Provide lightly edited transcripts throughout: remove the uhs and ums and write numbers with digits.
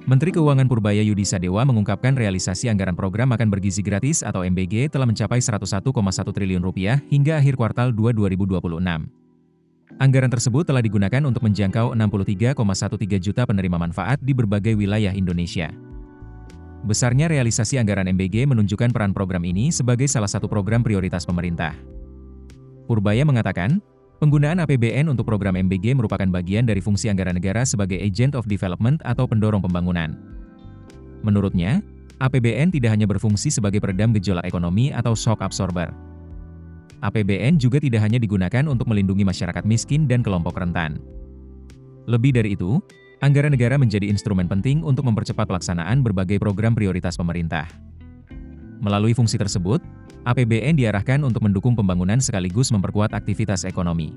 Menteri Keuangan Purbaya Yudisadewa mengungkapkan realisasi anggaran program Makan Bergizi Gratis atau MBG telah mencapai Rp101,1 triliun hingga akhir kuartal 2 2026. Anggaran tersebut telah digunakan untuk menjangkau 63,13 juta penerima manfaat di berbagai wilayah Indonesia. Besarnya realisasi anggaran MBG menunjukkan peran program ini sebagai salah satu program prioritas pemerintah. Purbaya mengatakan, penggunaan APBN untuk program MBG merupakan bagian dari fungsi anggaran negara sebagai Agent of Development atau pendorong pembangunan. Menurutnya, APBN tidak hanya berfungsi sebagai peredam gejolak ekonomi atau shock absorber. APBN juga tidak hanya digunakan untuk melindungi masyarakat miskin dan kelompok rentan. Lebih dari itu, anggaran negara menjadi instrumen penting untuk mempercepat pelaksanaan berbagai program prioritas pemerintah. Melalui fungsi tersebut, APBN diarahkan untuk mendukung pembangunan sekaligus memperkuat aktivitas ekonomi.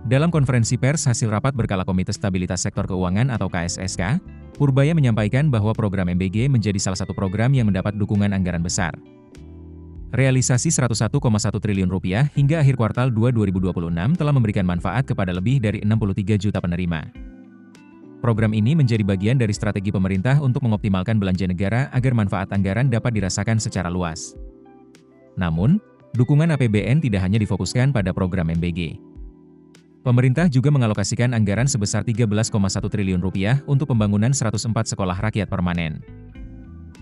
Dalam konferensi pers hasil rapat berkala Komite Stabilitas Sektor Keuangan atau KSSK, Purbaya menyampaikan bahwa program MBG menjadi salah satu program yang mendapat dukungan anggaran besar. Realisasi Rp101,1 triliun hingga akhir kuartal 2 2026 telah memberikan manfaat kepada lebih dari 63 juta penerima. Program ini menjadi bagian dari strategi pemerintah untuk mengoptimalkan belanja negara agar manfaat anggaran dapat dirasakan secara luas. Namun, dukungan APBN tidak hanya difokuskan pada program MBG. Pemerintah juga mengalokasikan anggaran sebesar Rp13,1 triliun untuk pembangunan 104 sekolah rakyat permanen.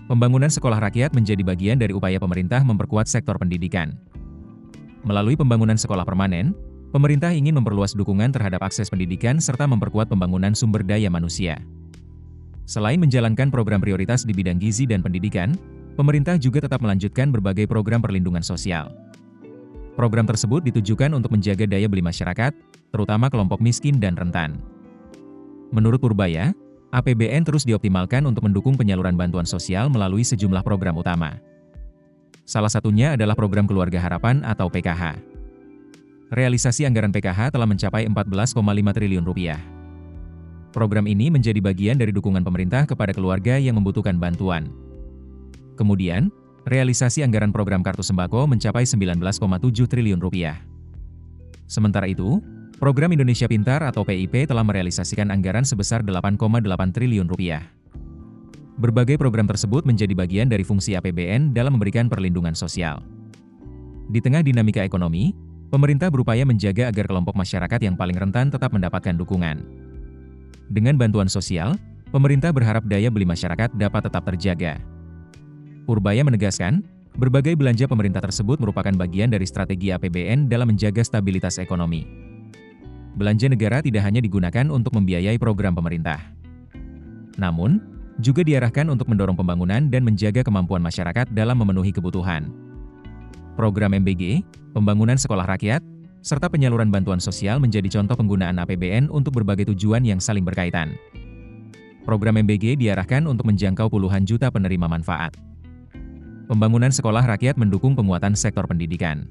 Pembangunan sekolah rakyat menjadi bagian dari upaya pemerintah memperkuat sektor pendidikan. Melalui pembangunan sekolah permanen, pemerintah ingin memperluas dukungan terhadap akses pendidikan serta memperkuat pembangunan sumber daya manusia. Selain menjalankan program prioritas di bidang gizi dan pendidikan, pemerintah juga tetap melanjutkan berbagai program perlindungan sosial. Program tersebut ditujukan untuk menjaga daya beli masyarakat, terutama kelompok miskin dan rentan. Menurut Purbaya, APBN terus dioptimalkan untuk mendukung penyaluran bantuan sosial melalui sejumlah program utama. Salah satunya adalah program Keluarga Harapan atau PKH. Realisasi anggaran PKH telah mencapai Rp14,5 triliun. Program ini menjadi bagian dari dukungan pemerintah kepada keluarga yang membutuhkan bantuan. Kemudian, realisasi anggaran program Kartu Sembako mencapai Rp19,7 triliun. Sementara itu, program Indonesia Pintar atau PIP telah merealisasikan anggaran sebesar Rp8,8 triliun. Berbagai program tersebut menjadi bagian dari fungsi APBN dalam memberikan perlindungan sosial. Di tengah dinamika ekonomi, pemerintah berupaya menjaga agar kelompok masyarakat yang paling rentan tetap mendapatkan dukungan. Dengan bantuan sosial, pemerintah berharap daya beli masyarakat dapat tetap terjaga. Purbaya menegaskan, berbagai belanja pemerintah tersebut merupakan bagian dari strategi APBN dalam menjaga stabilitas ekonomi. Belanja negara tidak hanya digunakan untuk membiayai program pemerintah, namun juga diarahkan untuk mendorong pembangunan dan menjaga kemampuan masyarakat dalam memenuhi kebutuhan. Program MBG, pembangunan sekolah rakyat, serta penyaluran bantuan sosial menjadi contoh penggunaan APBN untuk berbagai tujuan yang saling berkaitan. Program MBG diarahkan untuk menjangkau puluhan juta penerima manfaat. Pembangunan sekolah rakyat mendukung penguatan sektor pendidikan.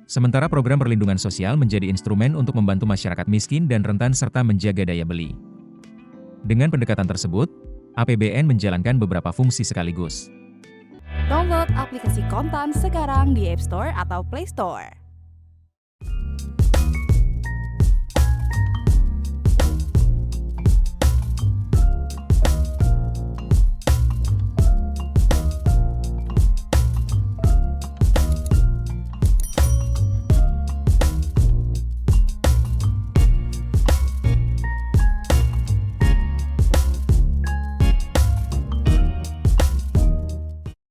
Sementara program perlindungan sosial menjadi instrumen untuk membantu masyarakat miskin dan rentan serta menjaga daya beli. Dengan pendekatan tersebut, APBN menjalankan beberapa fungsi sekaligus. Download aplikasi Kontan sekarang di App Store atau Play Store.